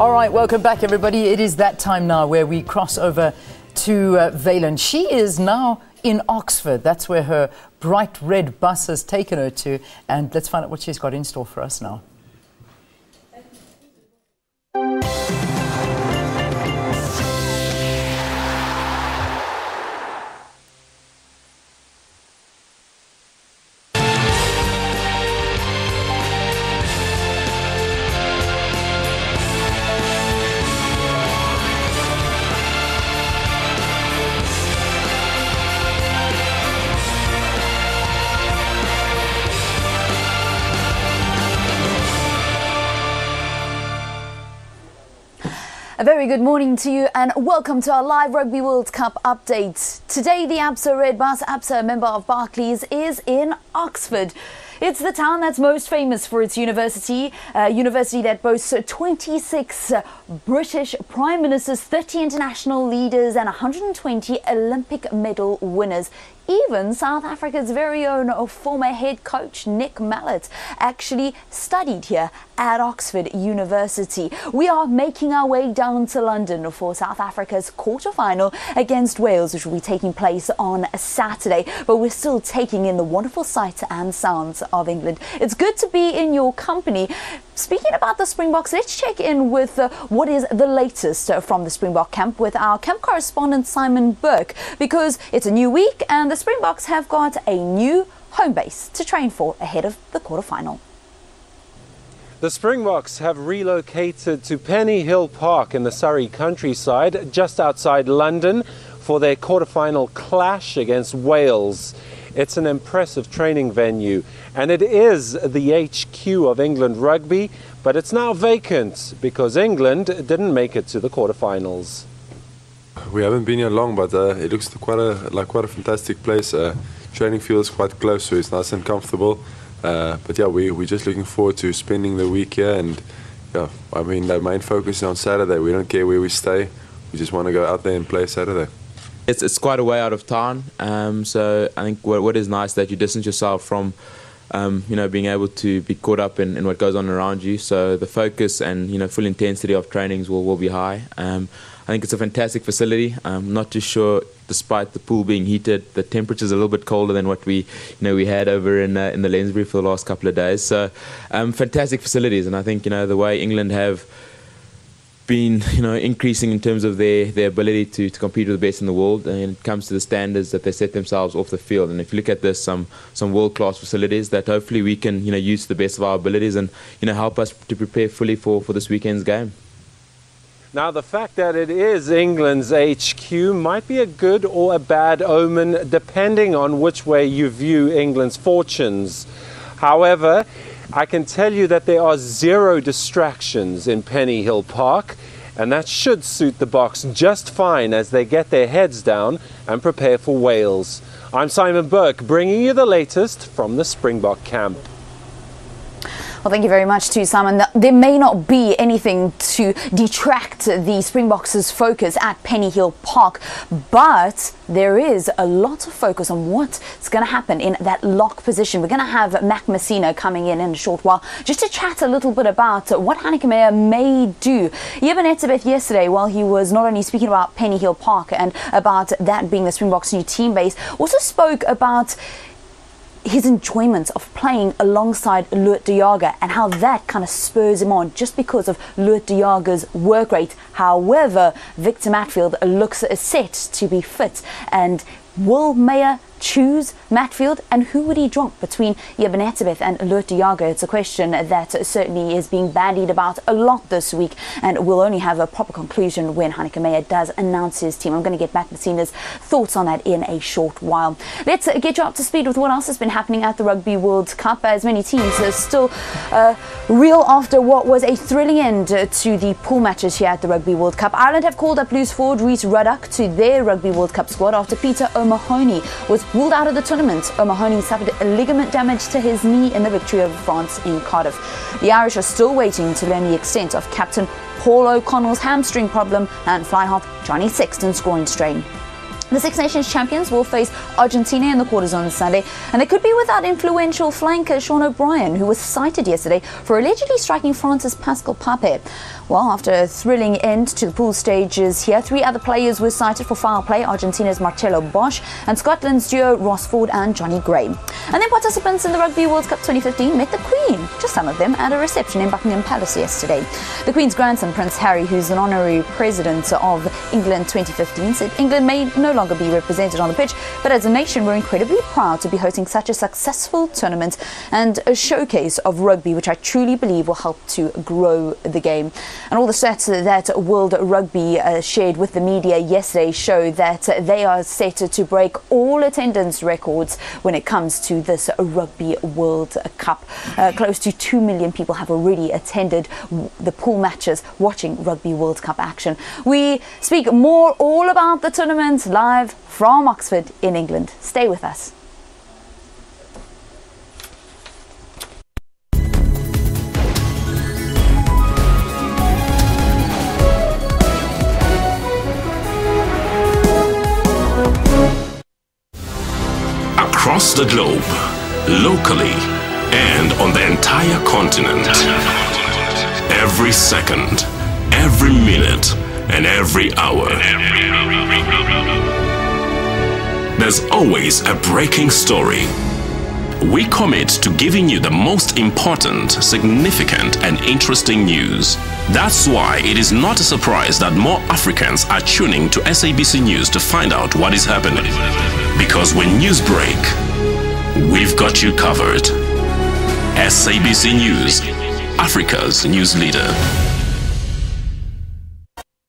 All right, welcome back, everybody. It is that time now where we cross over to Vaylen. She is now in Oxford. That's where her bright red bus has taken her to. And let's find out what she's got in store for us now. A very good morning to you and welcome to our live Rugby World Cup update. Today the ABSA Red Bus, ABSA, a member of Barclays, is in Oxford. It's the town that's most famous for its university, a university that boasts 26 British Prime Ministers, 30 international leaders and 120 Olympic medal winners. Even South Africa's very own former head coach Nick Mallett actually studied here at Oxford University. We are making our way down to London for South Africa's quarter-final against Wales, which will be taking place on Saturday. But we're still taking in the wonderful sights and sounds of England. It's good to be in your company. Speaking about the Springboks, let's check in with what is the latest from the Springbok camp with our camp correspondent Simon Burke, because it's a new week and the Springboks have got a new home base to train for ahead of the quarter-final. The Springboks have relocated to Penny Hill Park in the Surrey countryside, just outside London, for their quarter-final clash against Wales. It's an impressive training venue, and it is the HQ of England Rugby, but it's now vacant because England didn't make it to the quarterfinals. We haven't been here long, but it looks quite a fantastic place. Training feels quite close, so it's nice and comfortable. But yeah, we're just looking forward to spending the week here, and yeah, I mean, the main focus is on Saturday. We don't care where we stay. We just want to go out there and play Saturday. It's quite a way out of town, so I think what is nice that you distance yourself from being able to be caught up in what goes on around you. So the focus and full intensity of trainings will be high. I think it's a fantastic facility. I'm not too sure, despite the pool being heated, the temperature's a little bit colder than what we had over in the Lensbury for the last couple of days. So fantastic facilities, and I think the way England have been increasing in terms of their ability to compete with the best in the world, and it comes to the standards that they set themselves off the field. And if you look at this, some world-class facilities that hopefully we can use to the best of our abilities and help us to prepare fully for this weekend's game. Now, the fact that it is England's HQ might be a good or a bad omen, depending on which way you view England's fortunes. However, I can tell you that there are zero distractions in Penny Hill Park, and that should suit the Boks just fine as they get their heads down and prepare for Wales. I'm Simon Burke, bringing you the latest from the Springbok camp. Well, thank you very much to Simon. There may not be anything to detract the Springboks' focus at Penny Hill Park, but there is a lot of focus on what's going to happen in that lock position. We're going to have Mac Masina coming in a short while just to chat a little bit about what Hanneke Meyer may do. Yeben yesterday, while he was not only speaking about Penny Hill Park and about that being the Springboks' new team base, also spoke about his enjoyment of playing alongside Lood de Jager and how that kind of spurs him on just because of Lood de Jager's work rate. However, Victor Matfield looks set to be fit, and will Meyer choose Matfield, and who would he drop between Yeben and Lood de Jager? It's a question that certainly is being bandied about a lot this week, and we'll only have a proper conclusion when Hanneke Meyer does announce his team. I'm going to get Mac Masina's thoughts on that in a short while. Let's get you up to speed with what else has been happening at the Rugby World Cup, as many teams are still reel after what was a thrilling end to the pool matches here at the Rugby World Cup. Ireland have called up loose forward Rhys Ruddock to their Rugby World Cup squad after Peter O'Mahony was ruled out of the tournament. O'Mahony suffered ligament damage to his knee in the victory over France in Cardiff. The Irish are still waiting to learn the extent of captain Paul O'Connell's hamstring problem and fly half Johnny Sexton's groin strain. The Six Nations champions will face Argentina in the quarters on Sunday, and they could be without influential flanker Sean O'Brien, who was cited yesterday for allegedly striking France's Pascal Papé. Well, after a thrilling end to the pool stages here, 3 other players were cited for foul play: Argentina's Marcelo Bosch and Scotland's duo Ross Ford and Johnny Gray. And then participants in the Rugby World Cup 2015 met the Queen, just some of them, at a reception in Buckingham Palace yesterday. The Queen's grandson, Prince Harry, who's an honorary president of England 2015, said England may no longer be represented on the pitch, but as a nation we're incredibly proud to be hosting such a successful tournament and a showcase of rugby, which I truly believe will help to grow the game. And all the stats that World Rugby shared with the media yesterday show that they are set to break all attendance records when it comes to this Rugby World Cup. Close to 2 million people have already attended the pool matches watching Rugby World Cup action. We speak more all about the tournament live from Oxford in England. Stay with us. Across the globe, locally, and on the entire continent. Every second, every minute, and every hour. There's always a breaking story. We commit to giving you the most important, significant, and interesting news. That's why it is not a surprise that more Africans are tuning to SABC News to find out what is happening. Because when news break, we've got you covered. SABC News, Africa's news leader.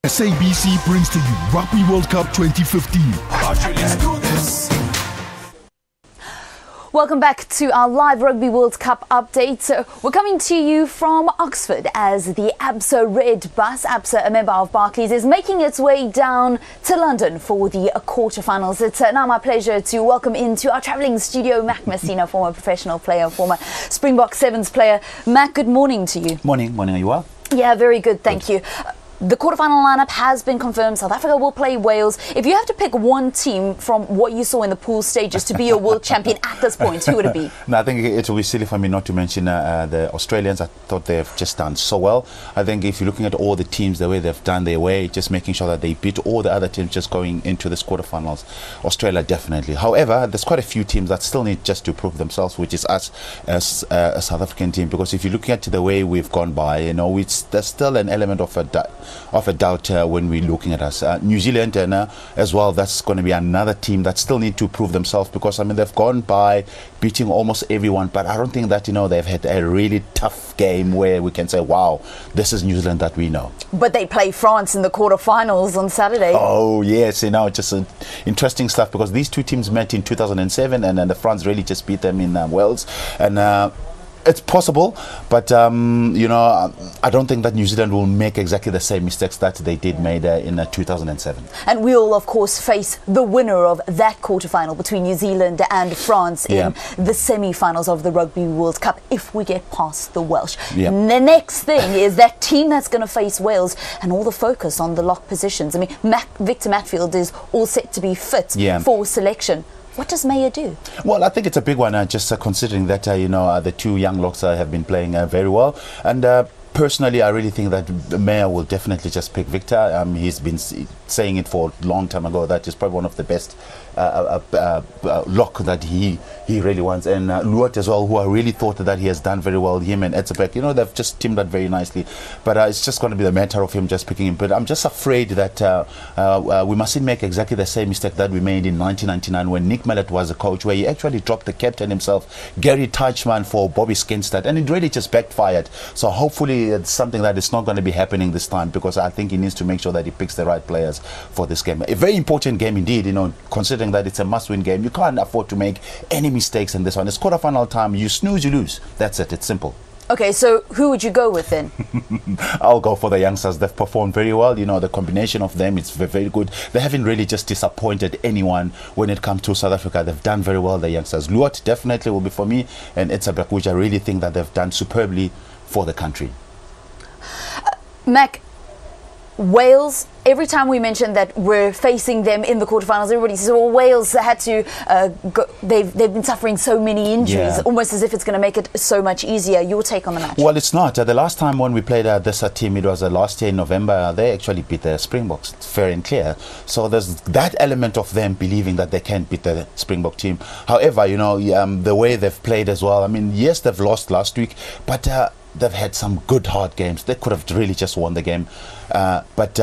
SABC brings to you Rugby World Cup 2015. Let's do this. Welcome back to our live Rugby World Cup update. We're coming to you from Oxford as the ABSA Red Bus, ABSA, a member of Barclays, is making its way down to London for the quarterfinals. It's now my pleasure to welcome into our travelling studio Mac Masina, former professional player, former Springbok Sevens player. Mac, good morning to you. Morning, are you well? Yeah, very good, thank you. The quarterfinal lineup has been confirmed. South Africa will play Wales. If you have to pick one team from what you saw in the pool stages to be your world champion at this point, who would it be? No, I think it will be silly for me not to mention the Australians. I thought they've just done so well. I think if you're looking at all the teams, the way they've done their way, just making sure that they beat all the other teams just going into this quarterfinals, Australia definitely. However, there's quite a few teams that still need just to prove themselves, which is us as a South African team. Because if you're looking at the way we've gone by, you know, there's still an element of a doubt when we're looking at us. New Zealand as well, that's going to be another team that still need to prove themselves, because I mean they've gone by beating almost everyone, but I don't think that, you know, they've had a really tough game where we can say, wow, this is New Zealand that we know. But they play France in the quarterfinals on Saturday. Oh yes, you know, just interesting stuff, because these two teams met in 2007 and the France really just beat them in Wales, and it's possible, but you know, I don't think that New Zealand will make exactly the same mistakes that they did made in 2007. And we'll of course face the winner of that quarterfinal between New Zealand and France in the semi-finals of the Rugby World Cup, if we get past the Welsh. The next thing is that team that's going to face Wales, and all the focus on the lock positions. I mean, Victor Matfield is all set to be fit for selection. What does Meyer do? Well, I think it's a big one, just considering that, you know, the two young locks have been playing very well. And personally, I really think that Meyer will definitely just pick Victor. He's been saying it for a long time ago that he's probably one of the best lock that he really wants. And Luot as well, who I really thought that he has done very well. Him and Etzebek, you know, they've just teamed that very nicely. But it's just going to be the matter of him just picking him. But I'm just afraid that we mustn't make exactly the same mistake that we made in 1999 when Nick Mellett was a coach, where he actually dropped the captain himself, Gary Teichmann, for Bobby Skinstad, and it really just backfired. So hopefully it's something that is not going to be happening this time, because I think he needs to make sure that he picks the right players for this game. A very important game indeed, you know, considering that it's a must-win game. You can't afford to make any mistakes in this one. It's quarter-final time. You snooze, you lose. That's it. It's simple. Okay, so who would you go with then? I'll go for the youngsters. They've performed very well. You know, the combination of them is very good. They haven't really just disappointed anyone when it comes to South Africa. They've done very well, the youngsters. Luot definitely will be for me, and Etzebek, which I really think that they've done superbly for the country. Mac, Wales, every time we mention that we're facing them in the quarterfinals, everybody says, well, Wales had to they've been suffering so many injuries, almost as if it's going to make it so much easier. Your take on the match? Well, it's not. The last time when we played this team, it was last year in November, they actually beat the Springboks, fair and clear. So there's that element of them believing that they can beat the Springbok team. However, you know, the way they've played as well, I mean, yes, they've lost last week, but they've had some good hard games. They could have really just won the game. But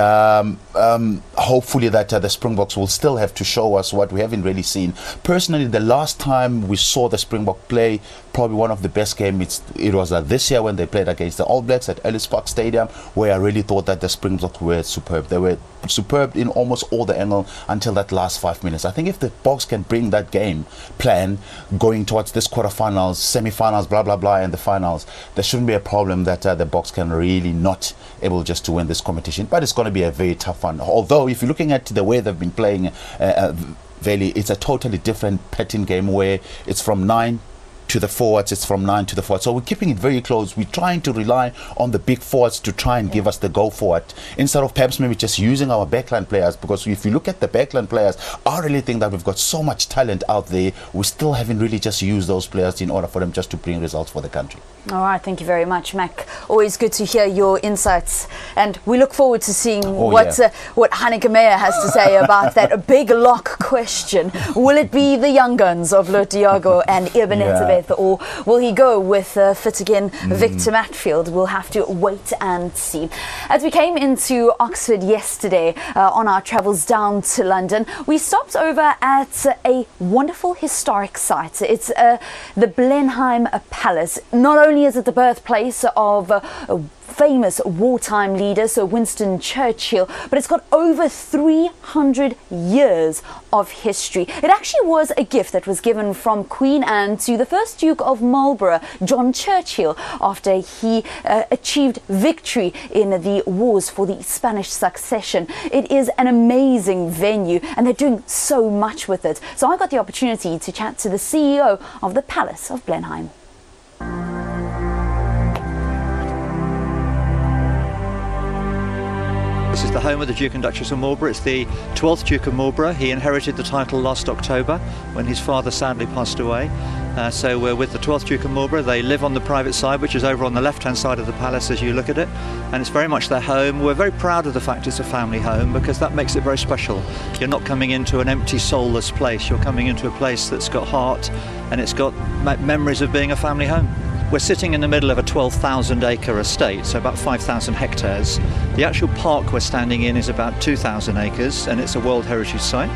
hopefully that the Springboks will still have to show us what we haven't really seen. Personally, the last time we saw the Springbok play, probably one of the best games, it was this year when they played against the All Blacks at Ellis Park Stadium, where I really thought that the Springboks were superb. They were superb in almost all the angle until that last 5 minutes. I think if the Boks can bring that game plan going towards this quarterfinals, semi-finals, blah, blah, blah, and the finals, there shouldn't be a problem that the Boks can really not able just to win this competition. But it's going to be a very tough one. Although, if you're looking at the way they've been playing, Vaylen, it's a totally different pattern game where it's from 9 to the forwards, it's from 9 to the forwards. So we're keeping it very close. We're trying to rely on the big forwards to try and give us the go forward, instead of perhaps maybe just using our backline players. Because if you look at the backline players, I really think that we've got so much talent out there. We still haven't really just used those players in order for them just to bring results for the country. All right, thank you very much, Mac. Always good to hear your insights, and we look forward to seeing what Hanneke Meyer has to say about that big lock question. Will it be the young guns of Lot Diago and Ebenezer, or will he go with fit again Victor Matfield? We'll have to wait and see. As we came into Oxford yesterday on our travels down to London, we stopped over at a wonderful historic site. It's the Blenheim Palace. Not only is it the birthplace of famous wartime leader Sir Winston Churchill, but it's got over 300 years of history. It actually was a gift that was given from Queen Anne to the first Duke of Marlborough, John Churchill, after he achieved victory in the wars for the Spanish succession. It is an amazing venue, and they're doing so much with it. So I got the opportunity to chat to the CEO of the Palace of Blenheim. This is the home of the Duke and Duchess of Marlborough. It's the 12th Duke of Marlborough. He inherited the title last October when his father sadly passed away. So we're with the 12th Duke of Marlborough. They live on the private side, which is over on the left-hand side of the palace as you look at it. And it's very much their home. We're very proud of the fact it's a family home, because that makes it very special. You're not coming into an empty, soulless place. You're coming into a place that's got heart, and it's got memories of being a family home. We're sitting in the middle of a 12,000 acre estate, so about 5,000 hectares. The actual park we're standing in is about 2,000 acres, and it's a World Heritage Site.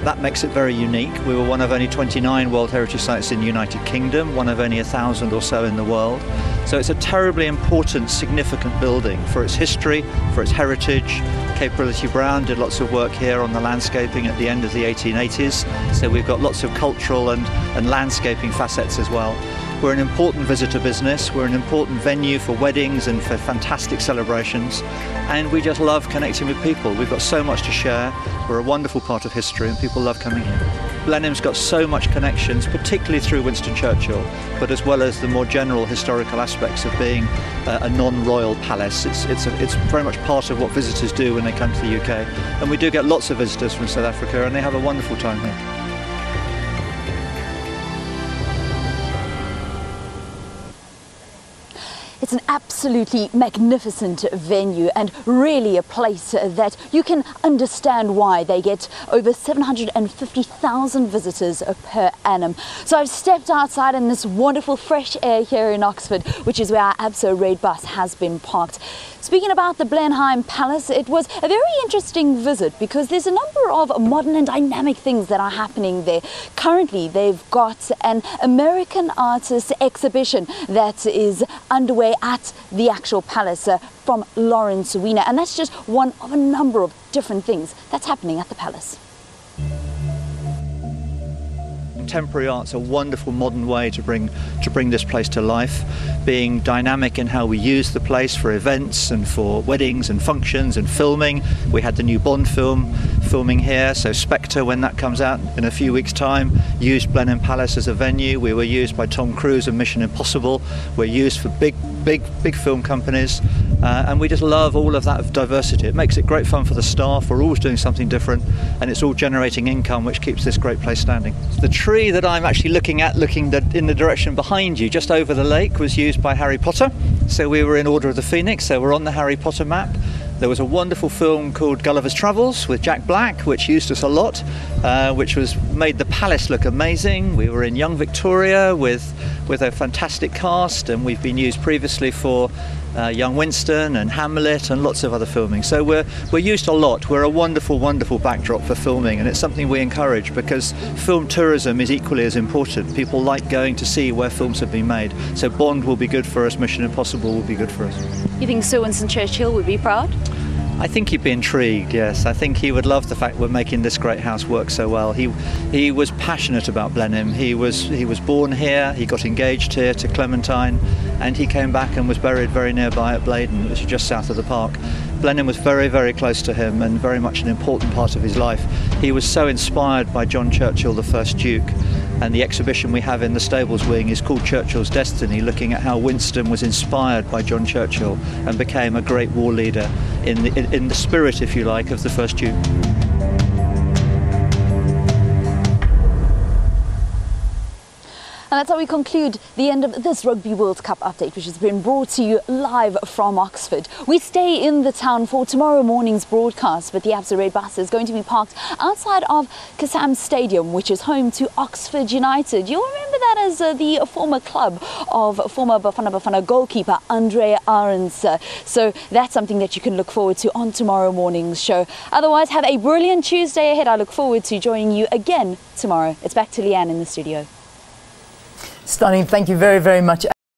That makes it very unique. We were one of only 29 World Heritage Sites in the United Kingdom, one of only 1,000 or so in the world. So it's a terribly important, significant building for its history, for its heritage. Capability Brown did lots of work here on the landscaping at the end of the 1880s, so we've got lots of cultural and landscaping facets as well. We're an important visitor business, we're an important venue for weddings and for fantastic celebrations, and we just love connecting with people. We've got so much to share, we're a wonderful part of history, and people love coming here. Blenheim's got so much connections, particularly through Winston Churchill, but as well as the more general historical aspects of being a non-royal palace. It's very much part of what visitors do when they come to the UK, and we do get lots of visitors from South Africa, and they have a wonderful time here. It's an absolutely magnificent venue, and really a place that you can understand why they get over 750,000 visitors per annum. So I've stepped outside in this wonderful fresh air here in Oxford, which is where our Abso Red bus has been parked. Speaking about the Blenheim Palace, it was a very interesting visit because there's a number of modern and dynamic things that are happening there. Currently, they've got an American artist exhibition that is underway at the actual palace from Lawrence Weiner, and that's just one of a number of different things that's happening at the palace. Contemporary art's a wonderful modern way to bring this place to life, being dynamic in how we use the place for events and for weddings and functions and filming. We had the new Bond film filming here. So Spectre, when that comes out in a few weeks' time, used Blenheim Palace as a venue. We were used by Tom Cruise and Mission Impossible. We're used for big film companies, and we just love all of that diversity. It makes it great fun for the staff. We're always doing something different, and it's all generating income, which keeps this great place standing. The tree that I'm actually looking at, in the direction behind you, just over the lake, was used by Harry Potter. So we were in Order of the Phoenix, so we're on the Harry Potter map. There was a wonderful film called Gulliver's Travels with Jack Black, which used us a lot, which made the palace look amazing. We were in Young Victoria with a fantastic cast, and we've been used previously for Young Winston and Hamlet and lots of other filming. So we're used a lot. We're a wonderful, wonderful backdrop for filming, and it's something we encourage because film tourism is equally as important. People like going to see where films have been made. So Bond will be good for us, Mission Impossible will be good for us. You think Sir Winston Churchill would be proud? I think he'd be intrigued, yes. I think he would love the fact we're making this great house work so well. He was passionate about Blenheim. He was born here, he got engaged here to Clementine, and he came back and was buried very nearby at Blaydon, which is just south of the park. Blenheim was very, very close to him and very much an important part of his life. He was so inspired by John Churchill, the first Duke, and the exhibition we have in the stables wing is called Churchill's Destiny, looking at how Winston was inspired by John Churchill and became a great war leader in the spirit, if you like, of the first Duke. And that's how we conclude the end of this Rugby World Cup update, which has been brought to you live from Oxford. We stay in the town for tomorrow morning's broadcast, but the Absa Red bus is going to be parked outside of Kassam Stadium, which is home to Oxford United. You'll remember that as the former club of former Bafana Bafana goalkeeper Andre Arends. So that's something that you can look forward to on tomorrow morning's show. Otherwise, have a brilliant Tuesday ahead. I look forward to joining you again tomorrow. It's back to Leanne in the studio. Stunning. Thank you very, very much.